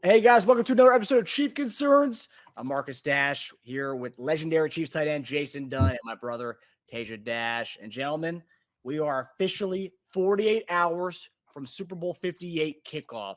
Hey guys, welcome to another episode of Chief Concerns. I'm Marcus Dash here with legendary Chiefs tight end Jason Dunn and my brother Tasia Dash. And gentlemen, we are officially 48 hours from Super Bowl 58 kickoff.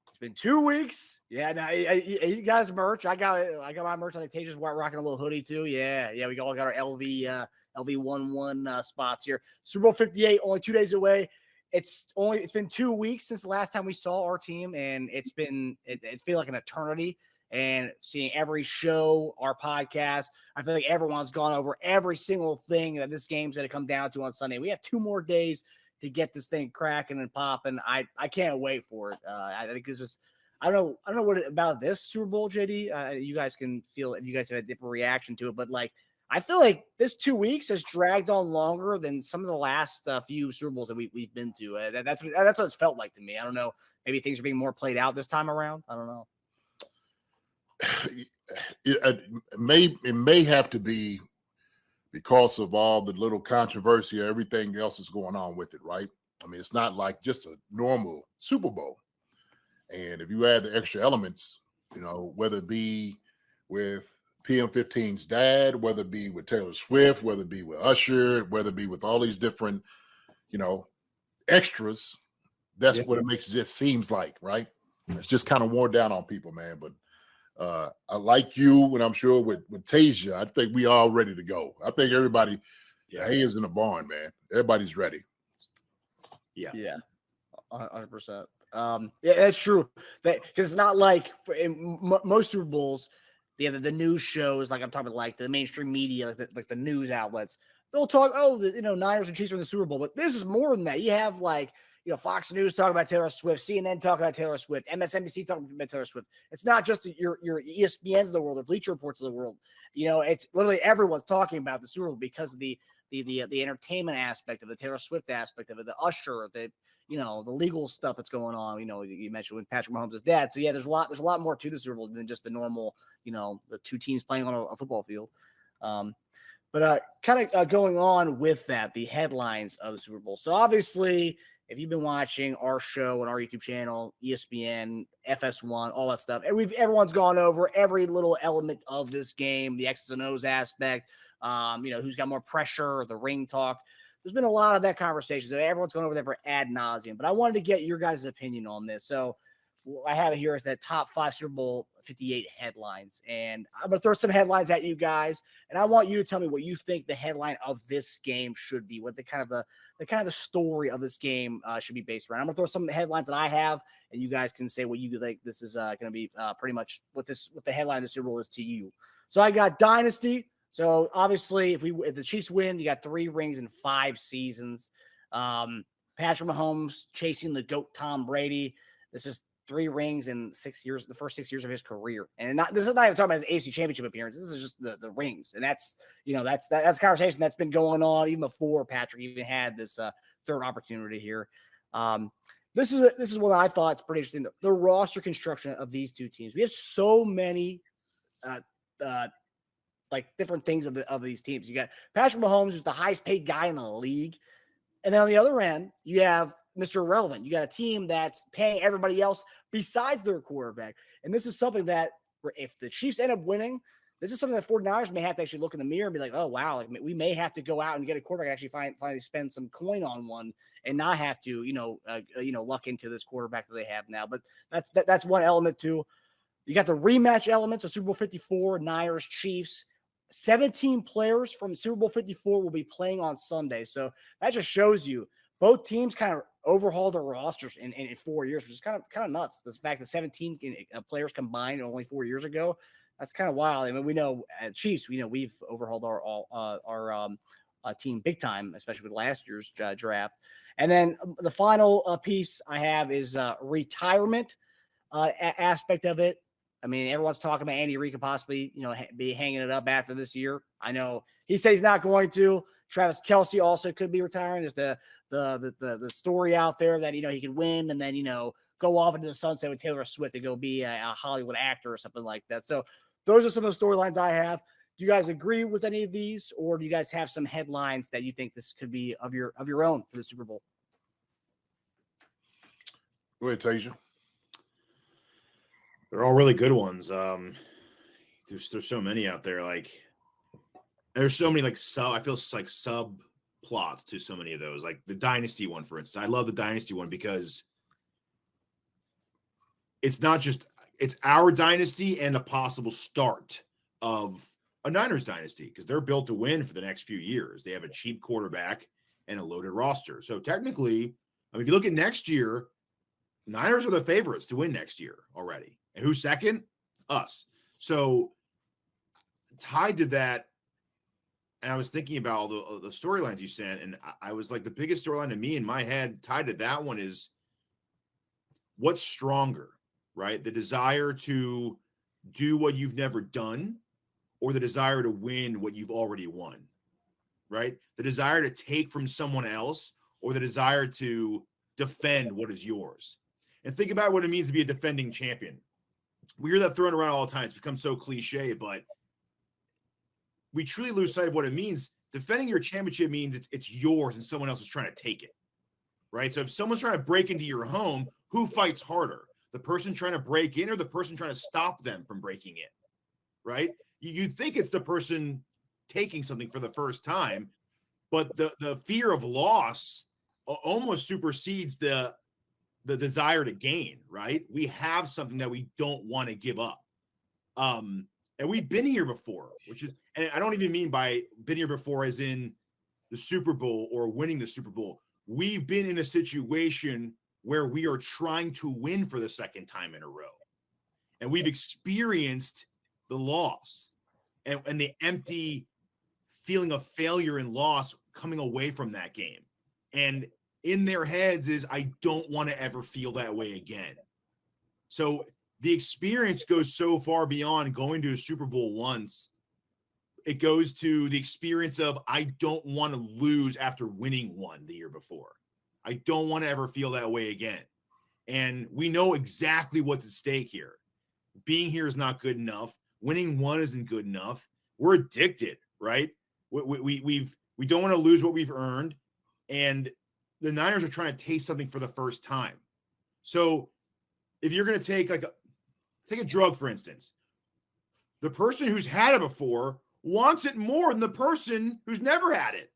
It's been 2 weeks. Yeah, now you guys merch. I got my merch. I think Tasia's rocking a little hoodie too. Yeah, we all got our LV 11 spots here. Super Bowl 58 only 2 days away. It's been 2 weeks since the last time we saw our team, and it's feel like an eternity. And seeing every show, our podcast, I feel like everyone's gone over every single thing that this game's going to come down to on Sunday. We have 2 more days to get this thing cracking and popping. I can't wait for it. I think this is. I don't know what about this Super Bowl, JD. You guys can feel if you guys have a different reaction to it, but like. I feel like this 2 weeks has dragged on longer than some of the last few Super Bowls that we've been to. That's what it's felt like to me. I don't know. Maybe things are being more played out this time around. I don't know. It may have to be because of all the little controversy or everything else that's going on with it, right? I mean, it's not like just a normal Super Bowl. And if you add the extra elements, whether it be with PM15's dad, whether it be with Taylor Swift, whether it be with Usher, whether it be with all these different, extras, that's what it makes it just seems like, right? It's just kind of worn down on people, man. But I like you, and I'm sure with Tasia, I think we all ready to go. I think everybody, is in the barn, man. Everybody's ready. Yeah, 100%. Yeah, that's true. Because it's not like in most Super Bowls, the news shows, like I'm talking about, like the mainstream media, like the news outlets, they'll talk, Niners and Chiefs are in the Super Bowl. But this is more than that. You have Fox News talking about Taylor Swift, CNN talking about Taylor Swift, MSNBC talking about Taylor Swift. It's not just your ESPNs of the world, the Bleacher Reports of the world. It's literally everyone's talking about the Super Bowl because of the entertainment aspect of the Taylor Swift aspect of it, the Usher, the legal stuff that's going on. You mentioned with Patrick Mahomes' dad. So yeah, there's a lot more to the Super Bowl than just the normal, the 2 teams playing on a football field. But kind of going on with that, the headlines of the Super Bowl. So obviously, if you've been watching our show on our YouTube channel, ESPN, FS1, all that stuff, and everyone's gone over every little element of this game, the X's and O's aspect, who's got more pressure, the ring talk. There's been a lot of that conversation. So everyone's gone over there for ad nauseum. But I wanted to get your guys' opinion on this. So I have it here as that top 5 Super Bowl 58 headlines. And I'm going to throw some headlines at you guys. And I want you to tell me what you think the headline of this game should be, what the kind of the story of this game should be based around. I'm going to throw some headlines that I have, and you guys can say what you think this is going to be pretty much what the headline of the Super Bowl is to you. So I got Dynasty. So obviously, if the Chiefs win, you got 3 rings in 5 seasons. Patrick Mahomes chasing the GOAT Tom Brady. This is 3 rings in 6 years, the first 6 years of his career. And this is not even talking about his AFC Championship appearance. This is just the rings. And that's a conversation that's been going on even before Patrick even had this third opportunity here. This is what I thought is pretty interesting. The roster construction of these 2 teams. We have so many different things of these teams. You got Patrick Mahomes, who's the highest paid guy in the league. And then on the other end, you have Mr. Irrelevant. You got a team that's paying everybody else besides their quarterback. And this is something that if the Chiefs end up winning, this is something that 49ers may have to actually look in the mirror and be like, oh, wow, we may have to go out and get a quarterback, actually finally spend some coin on one and not have to, luck into this quarterback that they have now. But that's one element too. You got the rematch elements of Super Bowl 54, Niners, Chiefs. 17 players from Super Bowl 54 will be playing on Sunday. So that just shows you both teams kind of overhauled their rosters in 4 years, which is kind of nuts. The fact that 17 players combined only 4 years ago, that's kind of wild. I mean, we know at Chiefs, we've overhauled our team big time, especially with last year's draft. And then the final piece I have is retirement aspect of it. I mean, everyone's talking about Andy Reid could possibly, be hanging it up after this year. I know he says he's not going to. Travis Kelce also could be retiring. There's the story out there that, he could win and then, go off into the sunset with Taylor Swift to go be a Hollywood actor or something like that. So those are some of the storylines I have. Do you guys agree with any of these, or do you guys have some headlines that you think this could be of your own for the Super Bowl? Go ahead, Tasia. They're all really good ones. There's so many out there. Like there's so many I feel like subplots to so many of those. Like the Dynasty one, for instance. I love the Dynasty one because it's our dynasty and the possible start of a Niners dynasty because they're built to win for the next few years. They have a cheap quarterback and a loaded roster. So technically, if you look at next year, Niners are the favorites to win next year already. And who's second? Us. So tied to that, and I was thinking about all the storylines you sent, and I was like, the biggest storyline to me in my head tied to that one is what's stronger, right? The desire to do what you've never done or the desire to win what you've already won, right? The desire to take from someone else or the desire to defend what is yours. And think about what it means to be a defending champion. We hear that thrown around all the time. It's become so cliche, but we truly lose sight of what it means. Defending your championship means it's yours and someone else is trying to take it, right? So if someone's trying to break into your home, who fights harder? The person trying to break in or the person trying to stop them from breaking in, right? You'd think it's the person taking something for the first time, but the fear of loss almost supersedes the desire to gain, right? We have something that we don't want to give up. And we've been here before, and I don't even mean by been here before as in the Super Bowl or winning the Super Bowl. We've been in a situation where we are trying to win for the second time in a row. And we've experienced the loss and the empty feeling of failure and loss coming away from that game. And in their heads is, I don't want to ever feel that way again. So the experience goes so far beyond going to a Super Bowl once. It goes to the experience of, I don't want to lose after winning one the year before. I don't want to ever feel that way again. And we know exactly what's at stake here. Being here is not good enough. Winning one isn't good enough. We're addicted, right? We don't want to lose what we've earned. And the Niners are trying to taste something for the first time. So if you're going to take a drug, for instance, the person who's had it before wants it more than the person who's never had it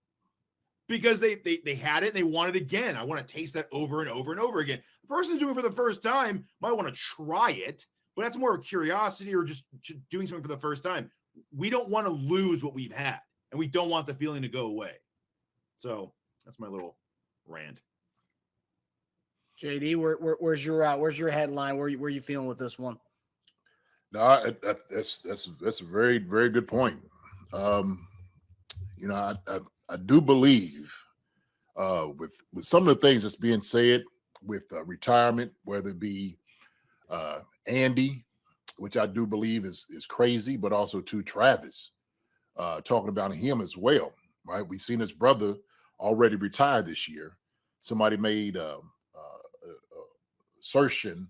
because they had it and they want it again. I want to taste that over and over and over again. The person who's doing it for the first time might want to try it, but that's more of curiosity or just doing something for the first time. We don't want to lose what we've had, and we don't want the feeling to go away. So that's my little rant. JD, where's your headline? Where are you feeling with this one? No, that's a very, very good point. I do believe with some of the things that's being said with retirement, whether it be Andy, which I do believe is crazy, but also to Travis, talking about him as well, right? We've seen his brother already retired this year. Somebody made assertion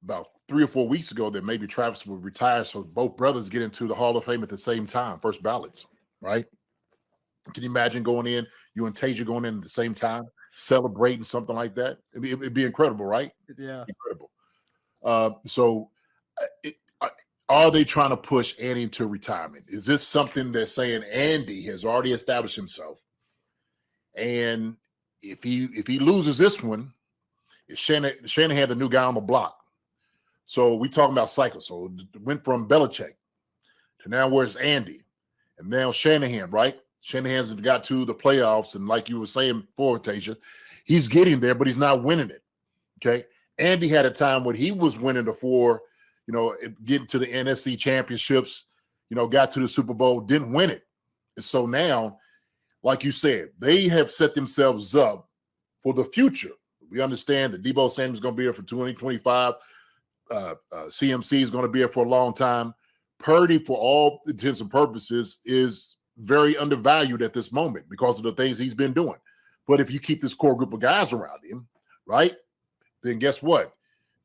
about 3 or 4 weeks ago that maybe Travis would retire so both brothers get into the Hall of Fame at the same time, first ballots, right? Can you imagine going in, you and Tasia going in at the same time, celebrating something like that? It'd be incredible, right? Yeah. Incredible. Are they trying to push Andy into retirement? Is this something they're saying Andy has already established himself? And if he loses this one, it's Shanahan the new guy on the block. So we talking about cycles. So it went from Belichick to now where's Andy? And now Shanahan, right? Shanahan's got to the playoffs. And like you were saying before, Tasia, he's getting there, but he's not winning it. Okay. Andy had a time when he was winning before, getting to the NFC championships, got to the Super Bowl, didn't win it. And so now, like you said, they have set themselves up for the future. We understand that Deebo Samuel is going to be here for 2025. CMC is going to be here for a long time. Purdy, for all intents and purposes, is very undervalued at this moment because of the things he's been doing. But if you keep this core group of guys around him, right, then guess what?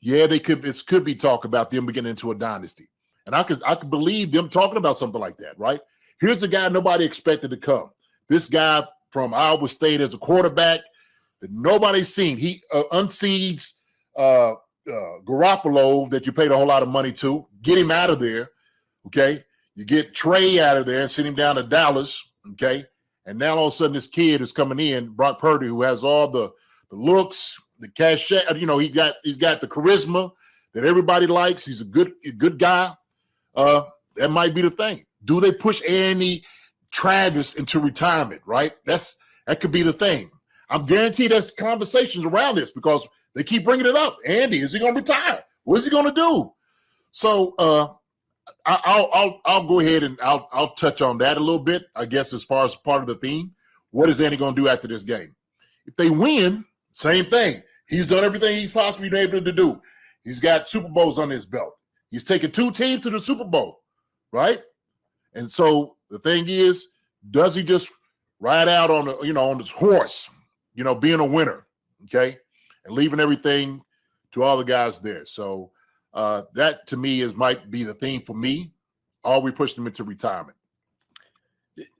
Yeah, it could be talk about them beginning into a dynasty. And I could believe them talking about something like that, right? Here's a guy nobody expected to come. This guy from Iowa State as a quarterback that nobody's seen. He unseeds Garoppolo that you paid a whole lot of money to, get him out of there, okay? You get Trey out of there and send him down to Dallas, okay? And now all of a sudden this kid is coming in, Brock Purdy, who has all the looks, the cachet, he's got the charisma that everybody likes. He's a good guy. That might be the thing. Do they push Andy Travis into retirement, right? That could be the thing. I'm guaranteed there's conversations around this because they keep bringing it up. Andy, is he going to retire? What is he going to do? So I'll go ahead and I'll touch on that a little bit, I guess, as far as part of the theme. What is Andy going to do after this game? If they win, same thing. He's done everything he's possibly been able to do. He's got Super Bowls on his belt. He's taken 2 teams to the Super Bowl, right? And so the thing is, does he just ride out on his horse, being a winner, okay, and leaving everything to all the guys there? So that to me might be the theme for me. Are we pushing him into retirement?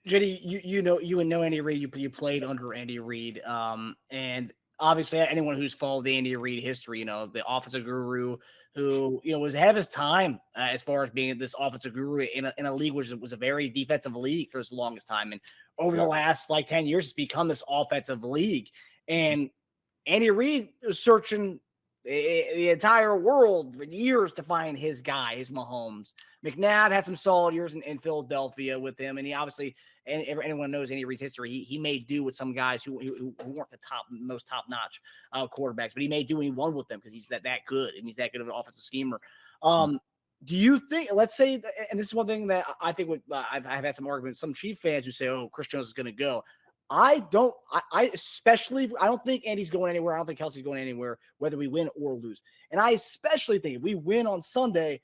JD, you would know Andy Reid. You played under Andy Reid, and obviously anyone who's followed the Andy Reid history, the offensive guru who was ahead of his time as far as being this offensive guru in a league which was a very defensive league for the longest time, and over the last 10 years, it's become this offensive league. And Andy Reid was searching the entire world for years to find his guy, his Mahomes. McNabb had some solid years in Philadelphia with him, and he obviously, and anyone knows Andy Reid's history, he made do with some guys who weren't the most top-notch quarterbacks, but he made do and he won with them because he's that good, and he's that good of an offensive schemer. Do you think, let's say, and this is one thing that I think I've had some arguments, some Chiefs fans who say, oh, Chris Jones is going to go. I don't think Andy's going anywhere. I don't think Kelce's going anywhere, whether we win or lose. And I especially think if we win on Sunday,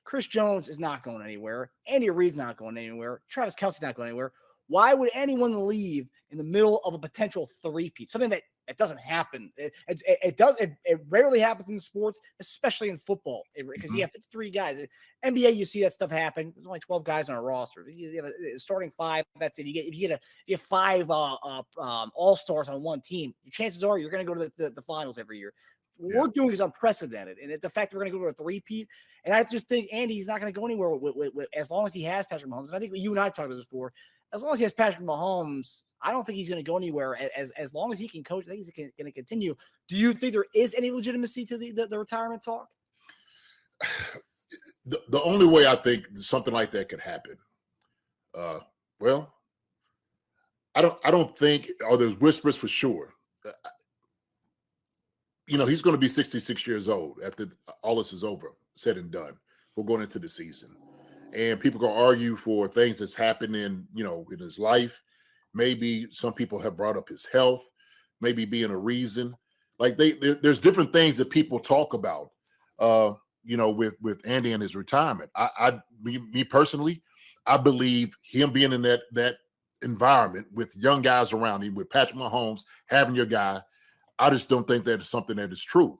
Chris Jones is not going anywhere. Andy Reid's not going anywhere. Travis Kelce's not going anywhere. Why would anyone leave in the middle of a potential three-peat? Something that doesn't happen. It rarely happens in sports, especially in football, because you have 53 guys. NBA, you see that stuff happen. There's only 12 guys on a roster. You have a starting 5. That's it. You get 5 all-stars on one team. Your chances are you're going to go to the finals every year. What we're doing is unprecedented, and it's the fact that we're going to go to a three-peat. And I just think Andy's not going to go anywhere with as long as he has Patrick Mahomes. And I think you and I talked about this before. As long as he has Patrick Mahomes, I don't think he's going to go anywhere. As long as he can coach, I think he's going to continue. Do you think there is any legitimacy to the retirement talk? The only way I think something like that could happen, well, I don't think, or there's whispers for sure. He's going to be 66 years old after all this is over, said and done. We're going into the season. And people can argue for things that's happened in his life. Maybe some people have brought up his health, maybe being a reason. Like there's different things that people talk about, with Andy and his retirement. Me personally, I believe him being in that environment with young guys around him, with Patrick Mahomes, having your guy, I just don't think that is something that is true.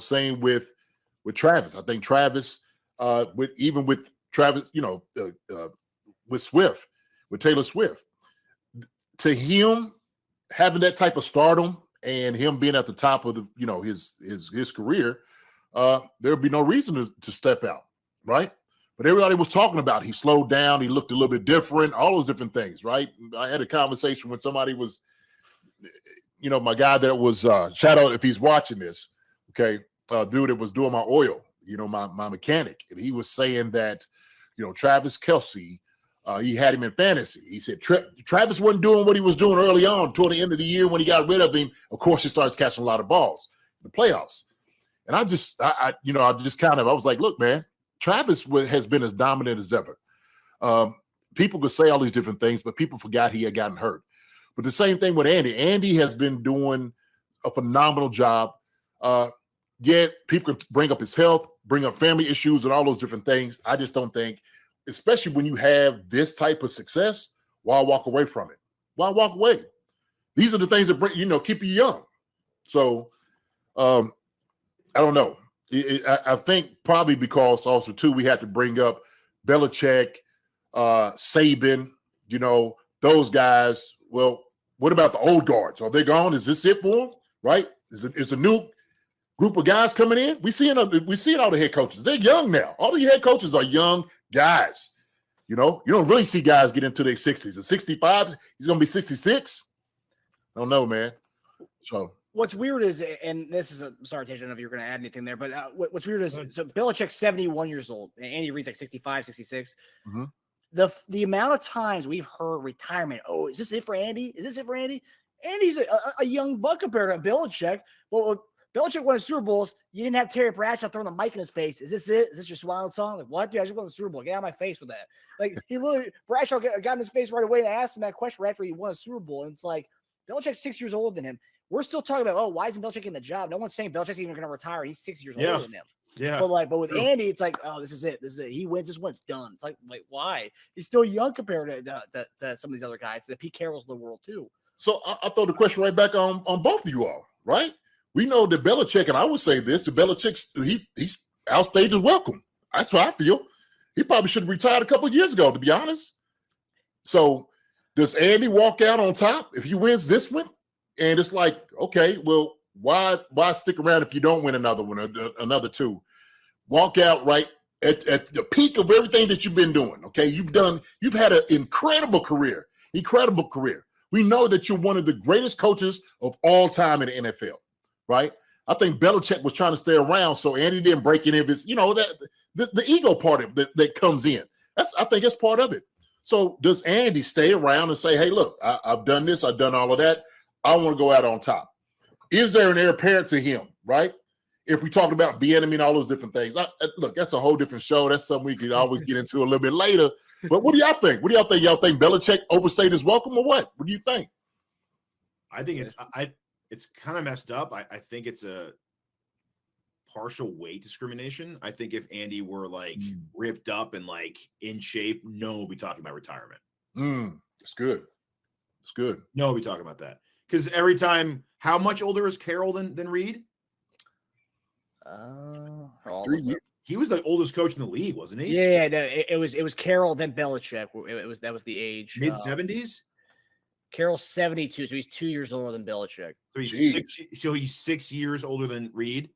Same with Travis. I think Travis, with Travis, with Taylor Swift, to him having that type of stardom and him being at the top of his career, there'd be no reason to step out, right? But everybody was talking about he slowed down, he looked a little bit different, all those different things, right? I had a conversation when somebody was, my guy that was shout out if he's watching this, okay, dude that was doing my oil, my mechanic, and he was saying that, Travis Kelce, he had him in fantasy. He said Travis wasn't doing what he was doing early on toward the end of the year when he got rid of him. Of course, he starts catching a lot of balls in the playoffs. And I was like, look, man, Travis has been as dominant as ever. People could say all these different things, but people forgot he had gotten hurt. But the same thing with Andy. Andy has been doing a phenomenal job. Yet people can bring up his health, bring up family issues and all those different things. I just don't think, especially when you have this type of success, why walk away from it? Why walk away? These are the things that bring, keep you young. So I don't know. I think probably because also too, we had to bring up Belichick, Saban, those guys. Well, what about the old guards? Are they gone? Is this it for them? Right? Is a new group of guys coming in. We seeing all the head coaches. They're young now. All the head coaches are young guys. You know, you don't really see guys get into their 60s. At 65, he's going to be 66. I don't know, man. So what's weird is, and this is a sorry, Tej, I don't know if you're going to add anything there, but what's weird is, so Belichick's 71 years old, and Andy Reid's like 65, 66. Mm-hmm. The amount of times we've heard retirement. Oh, is this it for Andy? Is this it for Andy? Andy's a young buck compared to Belichick. Well, Belichick won the Super Bowls. You didn't have Terry Bradshaw throwing the mic in his face. Is this it? Is this your swan song? Like, what? Dude, I just won the Super Bowl. Get out of my face with that. Like, he literally, Bradshaw got in his face right away and asked him that question right after he won a Super Bowl. And it's like, Belichick's 6 years older than him. We're still talking about, oh, why isn't Belichick in the job? No one's saying Belichick's even going to retire. He's 6 years older than him. Yeah. But with Andy, it's like, oh, this is it. This is it. He wins. This one's done. It's like why? He's still young compared to some of these other guys. The Pete Carrolls of the world, too. So I throw the question right back on both of you all, right? We know that Belichick, and I would say this, the Belichick's he's outstayed his welcome. That's what I feel. He probably should have retired a couple of years ago, to be honest. So does Andy walk out on top if he wins this one? And it's like, okay, well, why stick around if you don't win another one, another two? Walk out right at the peak of everything that you've been doing. Okay, you've had an incredible career. We know that you're one of the greatest coaches of all time in the NFL, right? I think Belichick was trying to stay around so Andy didn't break any of his, that the ego part of that comes in. I think that's part of it. So does Andy stay around and say, hey, look, I've done this, I've done all of that. I want to go out on top. Is there an heir apparent to him, right? If we talk about Bieniemy and all those different things. Look, that's a whole different show. That's something we could always get into a little bit later. But what do y'all think? Y'all think Belichick overstayed his welcome or what? What do you think? I think it's kind of messed up. I think it's a partial weight discrimination. I think if Andy were like ripped up and like in shape, no one would be talking about retirement. It's good. It's good. No one would be talking about that. Because every time, how much older is Carroll than Reid? 3 years. He was the oldest coach in the league, wasn't he? Yeah, no, it was Carroll then Belichick. That was the age. Mid-70s? Carroll's 72, so he's 2 years older than Belichick. So he's 6 years older than Reid?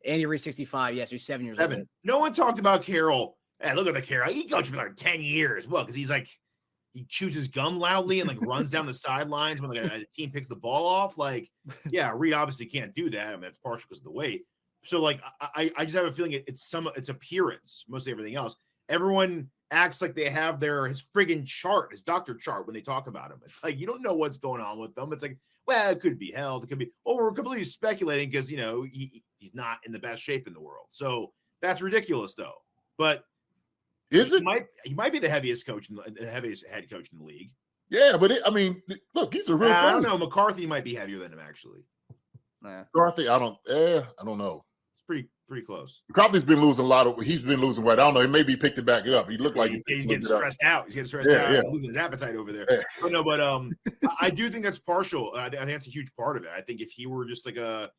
Andy Reid 65, yes, he's 7 years older. No one talked about Carroll. Hey, look at the Carroll. He coached for like 10 years. Well, because he chews his gum loudly and like runs down the sidelines when a team picks the ball off. Like, yeah, Reid obviously can't do that. I mean, that's partial because of the weight. So, like, I just have a feeling it's appearance, mostly everything else. Everyone acts like they have his friggin' chart, his doctor chart when they talk about him. It's like, you don't know what's going on with them. It's like, well, it could be health. It could be, we're completely speculating because, he's not in the best shape in the world. So that's ridiculous, though. But he might be the heaviest head coach in the league. Yeah, but look, he's a real. I don't know. McCarthy might be heavier than him, actually. McCarthy, I don't know. Pretty close. McCarthy's been losing he's been losing weight. I don't know. He maybe picked it back up. He looked like he's getting stressed out. He's getting stressed out. Yeah. Losing his appetite over there. Yeah. But I do think that's partial. I think that's a huge part of it. I think if he were just like a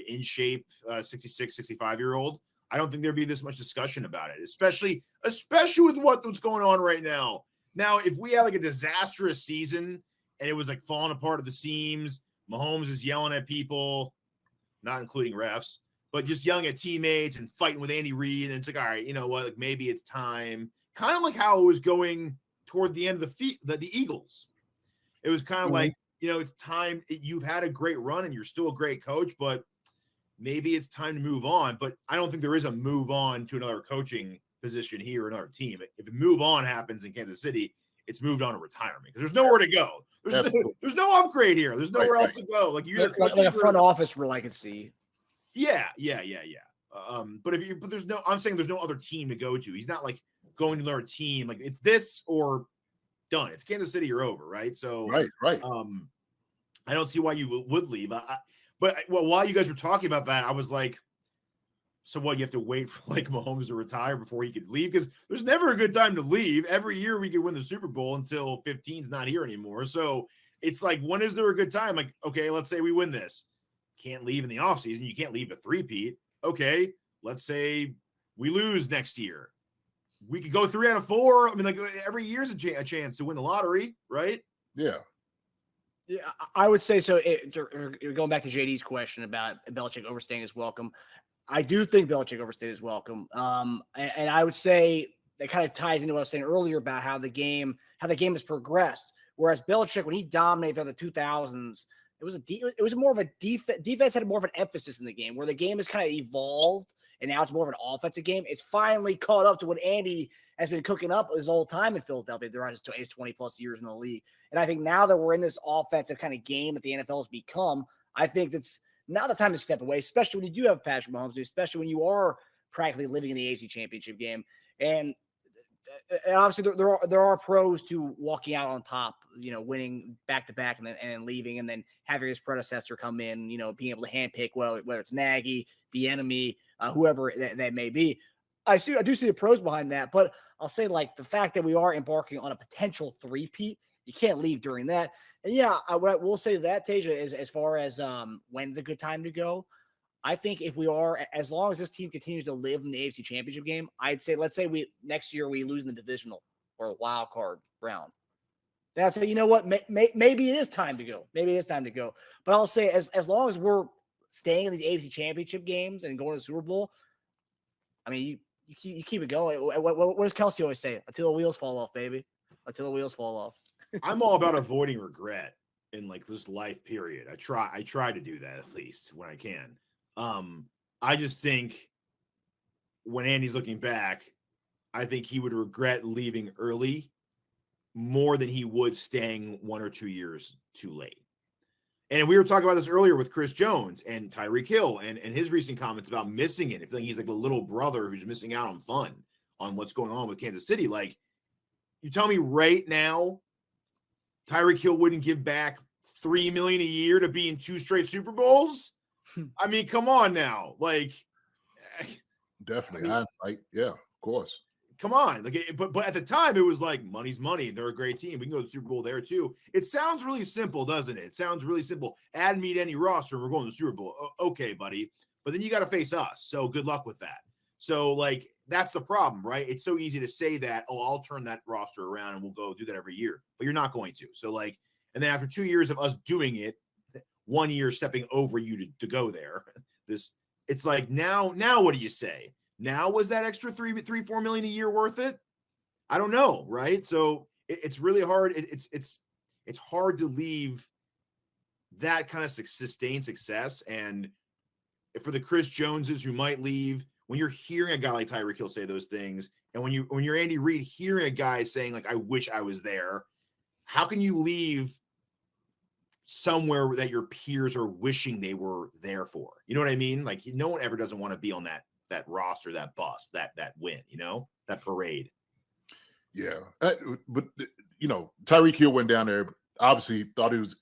in shape 66, 65-year-old, I don't think there'd be this much discussion about it, especially with what's going on right now. Now, if we had like a disastrous season and it was like falling apart at the seams, Mahomes is yelling at people, not including refs, but just yelling at teammates and fighting with Andy Reid. And it's like, all right, you know what? Like maybe it's time. Kind of like how it was going toward the end of the Eagles. It was kind of like, it's time. You've had a great run and you're still a great coach, but maybe it's time to move on. But I don't think there is a move on to another coaching position here or another team. If a move on happens in Kansas City, it's moved on to retirement because there's nowhere to go. There's no upgrade here. There's nowhere else to go. Like like a front office role I could see. Yeah. But I'm saying there's no other team to go to. He's not like going to another team. Like it's this or done. It's Kansas City or over, right? So right. I don't see why you would leave. But while you guys were talking about that, I was like, so what? You have to wait for like Mahomes to retire before he could leave because there's never a good time to leave. Every year we could win the Super Bowl until 15's not here anymore. So it's like, when is there a good time? Like, okay, let's say we win this. Can't leave in the offseason. You can't leave a three-peat. Okay, let's say we lose next year. We could go 3 out of 4. I mean, like every year's a chance to win the lottery, right? Yeah. Yeah, I would say so. Going back to JD's question about Belichick overstaying his welcome, I do think Belichick overstayed his welcome. And I would say that kind of ties into what I was saying earlier about how the game has progressed. Whereas Belichick, when he dominated throughout the 2000s, it was more of a defense had more of an emphasis in the game, where the game has kind of evolved and now it's more of an offensive game. It's finally caught up to what Andy has been cooking up his whole time in Philadelphia. They're on his 20 plus years in the league. And I think now that we're in this offensive kind of game that the NFL has become, I think that's now the time to step away, especially when you do have Patrick Mahomes, especially when you are practically living in the AFC Championship game. And obviously there are pros to walking out on top, winning back to back and then leaving and then having his predecessor come in, being able to handpick, whether it's Nagy, Bieniemy, whoever that may be. I do see the pros behind that, but I'll say like the fact that we are embarking on a potential three-peat, you can't leave during that. And yeah, what I will say to that, Tasia, is as far as when's a good time to go, I think if we are, as long as this team continues to live in the AFC Championship game, I'd say, let's say next year we lose in the divisional or a wild card round. Then I'd say, you know what, maybe it is time to go. Maybe it is time to go. But I'll say as long as we're staying in these AFC Championship games and going to the Super Bowl, I mean, you keep it going. What does Kelce always say? Until the wheels fall off, baby. Until the wheels fall off. I'm all about avoiding regret in like this life period. I try to do that at least when I can. I just think when Andy's looking back, I think he would regret leaving early more than he would staying 1 or 2 years too late. And we were talking about this earlier with Chris Jones and Tyreek Hill and his recent comments about missing it. If he's like a little brother who's missing out on fun on what's going on with Kansas City. Like, you tell me right now, Tyreek Hill wouldn't give back $3 million a year to be in 2 straight Super Bowls? I mean, come on now. Like, definitely. Yeah, of course. Come on. Like, but at the time, it was like money's money. They're a great team. We can go to the Super Bowl there too. It sounds really simple, doesn't it? It sounds really simple. Add me to any roster, and we're going to the Super Bowl. Okay, buddy. But then you got to face us. So good luck with that. So, like, that's the problem, right? It's so easy to say that, I'll turn that roster around and we'll go do that every year. But you're not going to. So, like, and then after 2 years of us doing it, 1 year stepping over you to go there, it's like, now what do you say? Now, was that extra $3-4 million a year worth it? I don't know, right? So it's really hard. It's hard to leave that kind of sustained success. And for the Chris Joneses who might leave, when you're hearing a guy like Tyreek Hill say those things, and when you're Andy Reid hearing a guy saying like, I wish I was there, how can you leave somewhere that your peers are wishing they were there for? You know what I mean? Like, no one ever doesn't want to be on that roster, that bus, that win, that parade. Yeah. But Tyreek Hill went down there, obviously thought he was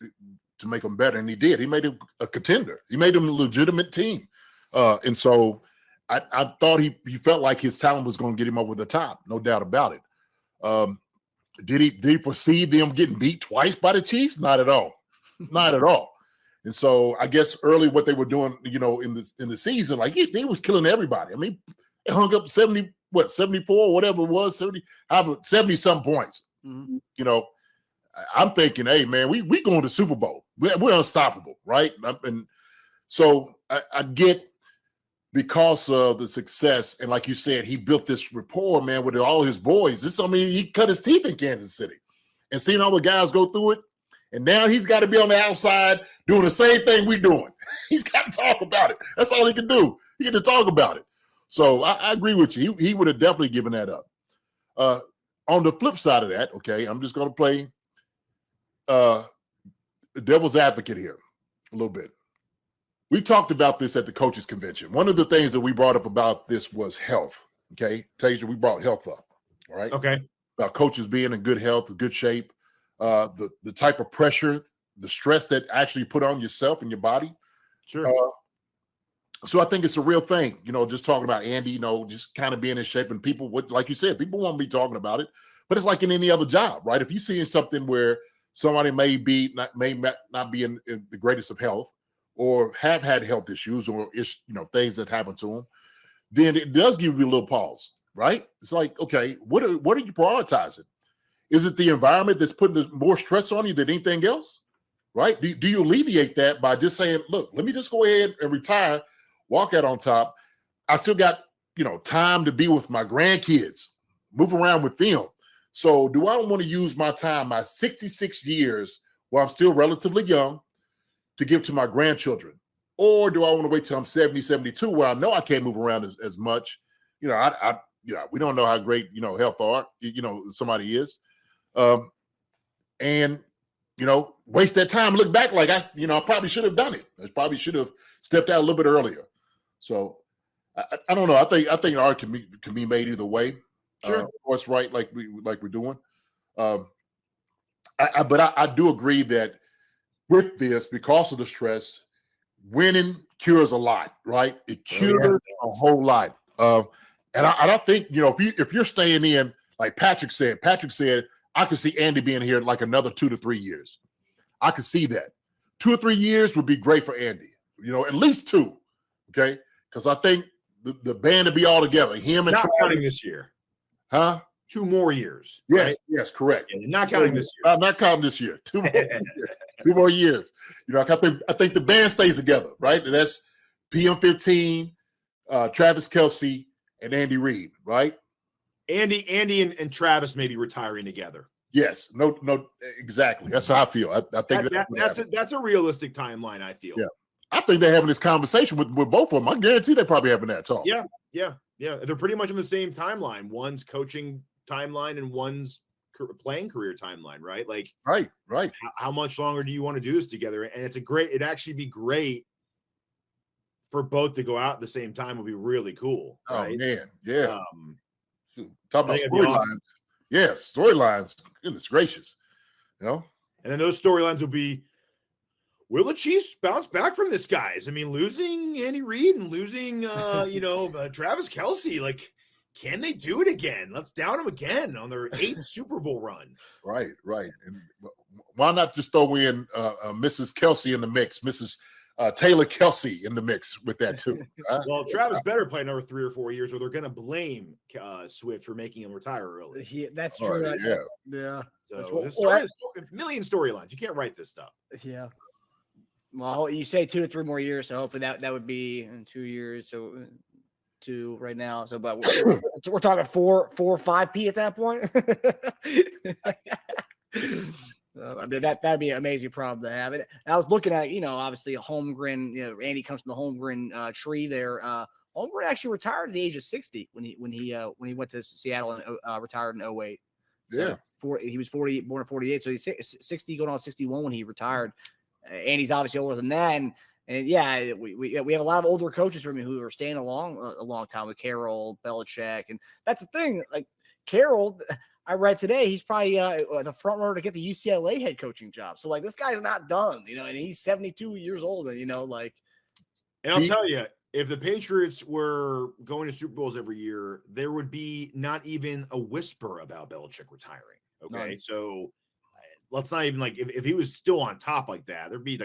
to make them better, and he did. He made him a contender. He made him a legitimate team. And so I thought he felt like his talent was going to get him over the top, no doubt about it. Did he foresee them getting beat twice by the Chiefs? Not at all. Not at all. And so I guess early what they were doing, in the season, like they was killing everybody. I mean, they hung up 74, whatever it was, 70 some points. Mm-hmm. I'm thinking, hey man, we going to Super Bowl. We're unstoppable, right? And so I get, because of the success, and like you said, he built this rapport, man, with all his boys. He cut his teeth in Kansas City, and seeing all the guys go through it. And now he's got to be on the outside doing the same thing we're doing. He's got to talk about it. That's all he can do. He get to talk about it. So I agree with you. He would have definitely given that up. On the flip side of that, okay, I'm just going to play the devil's advocate here a little bit. We talked about this at the coaches convention. One of the things that we brought up about this was health. Okay, Tasia, we brought health up. All right. Okay. About coaches being in good health, good shape. The type of pressure, the stress that actually put on yourself and your body. Sure. So I think it's a real thing, just talking about Andy, just kind of being in shape, and people would, like you said, people won't be talking about it, but it's like in any other job, right? If you see something where somebody may not be in the greatest of health, or have had health issues, or things that happen to them, then it does give you a little pause, right? It's like, okay, what are you prioritizing? Is it the environment that's putting more stress on you than anything else? right? Do you alleviate that by just saying, look, let me just go ahead and retire, walk out on top. I still got, time to be with my grandkids, move around with them. So do I want to use my time, my 66 years, while I'm still relatively young, to give to my grandchildren? Or do I want to wait till I'm 70, 72, where I know I can't move around as much? We don't know how great, health are, somebody is. And waste that time, look back like I probably should have done it. I probably should have stepped out a little bit earlier. So I don't know. I think an argument can be made either way. Sure. Of course, right, like we're doing. But I do agree that with this, because of the stress, winning cures a lot, right? It cures a whole lot. And I think, if you're staying in, like Patrick said, I could see Andy being here like another 2 to 3 years. I could see that. 2 or 3 years would be great for Andy, at least 2. Okay. Because I think the band to be all together. Him and not counting this year. Huh? 2 more years. Yes, right? yes, correct. Yeah, not counting this year. I'm not counting this year. 2 more years. 2 more years. I think the band stays together, right? And that's PM15, Travis Kelce, and Andy Reid, right? Andy and Travis may be retiring together. Yes, no, exactly. That's how I feel. I think that's a realistic timeline. I feel. Yeah, I think they're having this conversation with both of them. I guarantee they're probably having that talk. Yeah. They're pretty much on the same timeline. One's coaching timeline and one's playing career timeline, right? Like, right. How much longer do you want to do this together? And it'd actually be great for both to go out at the same time. Would be really cool. Right? Oh man, yeah. Talk about storylines. Awesome. Yeah, storylines. Goodness gracious. And then those storylines will be, will the Chiefs bounce back from this, guys? I mean, losing Andy Reid and losing, Travis Kelce, like, can they do it again? Let's down them again on their 8th Super Bowl run. Right. And why not just throw in Mrs. Kelce in the mix, Mrs. Taylor Kelce in the mix with that too? Well, Travis better play another 3 or 4 years, or they're going to blame Swift for making him retire early. That's true. Yeah. So there's a million storylines. You can't write this stuff. Yeah. Well, you say 2 to 3 more years, so hopefully that would be in 2 years. So 2 right now. So, but we're talking 4 or 5 at that point. I mean, that'd be an amazing problem to have. And I was looking at, obviously a Holmgren. Andy comes from the Holmgren tree there. Holmgren actually retired at the age of 60 when he went to Seattle and retired in 2008. Yeah, so he was 48, born in 48, so he's 60 going on 61 when he retired. Andy's obviously older than that, and yeah, we have a lot of older coaches from who are staying a long time with Carroll, Belichick, and that's the thing. Like Carroll, I read today, he's probably the front runner to get the UCLA head coaching job. So like this guy's not done, and he's 72 years old, and And I'll tell you, if the Patriots were going to Super Bowls every year, there would be not even a whisper about Belichick retiring. Okay, Nice. So let's not even if he was still on top like that, there'd be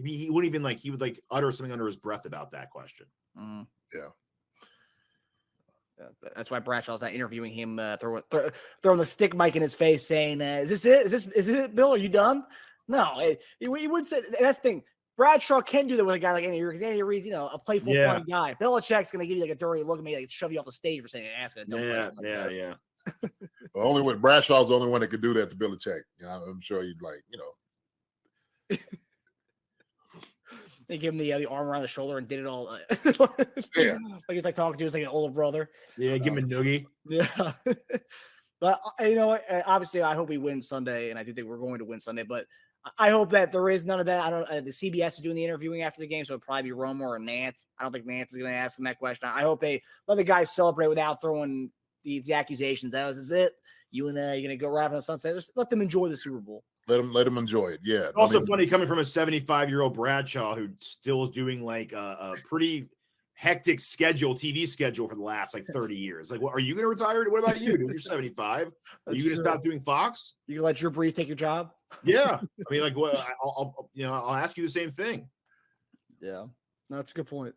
he wouldn't even he would utter something under his breath about that question. Mm-hmm. Yeah. That's why Bradshaw's not interviewing him, throwing the stick mic in his face, saying, "Is this it? Is this it, Bill? Are you done?" No, he would say. That's the thing. Bradshaw can do that with a guy like Andy Reid because Andy Reid's, a playful, fun guy. Belichick's gonna give you a dirty look at me, shove you off the stage for saying, "Ask it." Yeah. Only when Bradshaw's the only one that could do that to Belichick. I'm sure he'd They give him the arm around the shoulder and did it all. Yeah. Like it's like talking to his an older brother. Yeah, give him a noogie. Yeah. But you know what? Obviously, I hope we win Sunday, and I do think we're going to win Sunday. But I hope that there is none of that. I don't. The CBS is doing the interviewing after the game, so it'll probably be Romo or Nance. I don't think Nance is going to ask him that question. I hope they let the guys celebrate without throwing the accusations. That was it. You and you're going to go right on the sunset. Just let them enjoy the Super Bowl. Let them enjoy it. Yeah. Also funny coming from a 75-year-old Bradshaw who still is doing a pretty hectic TV schedule for the last 30 years. What are you going to retire? What about you, dude? You're 75. Are you going to stop doing Fox? You can let Drew Brees take your job? Yeah. I mean, what? I'll ask you the same thing. Yeah, that's a good point.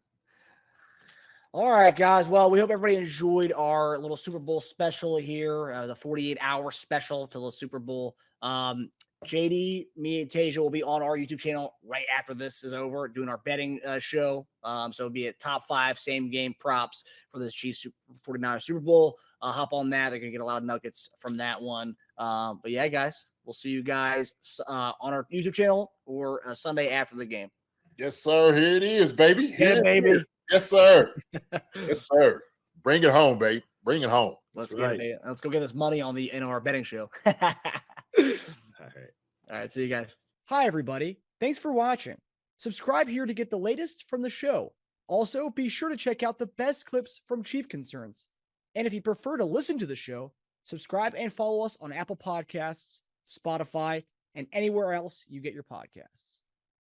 All right, guys. Well, we hope everybody enjoyed our little Super Bowl special here, the 48-hour special to the Super Bowl. JD, me, and Tasia will be on our YouTube channel right after this is over, doing our betting show. So it'll be a top 5 same game props for this Chiefs 49ers Super Bowl. Hop on that. They're going to get a lot of nuggets from that one. But yeah, guys, we'll see you guys on our YouTube channel or Sunday after the game. Yes, sir. Here it is, baby. Here, baby. Yes, sir. Yes, sir. Bring it home, babe. Bring it home. Let's get it. Let's go get this money in our betting show. All right. See you guys. Hi, everybody. Thanks for watching. Subscribe here to get the latest from the show. Also, be sure to check out the best clips from Chief Concerns. And if you prefer to listen to the show, subscribe and follow us on Apple Podcasts, Spotify, and anywhere else you get your podcasts.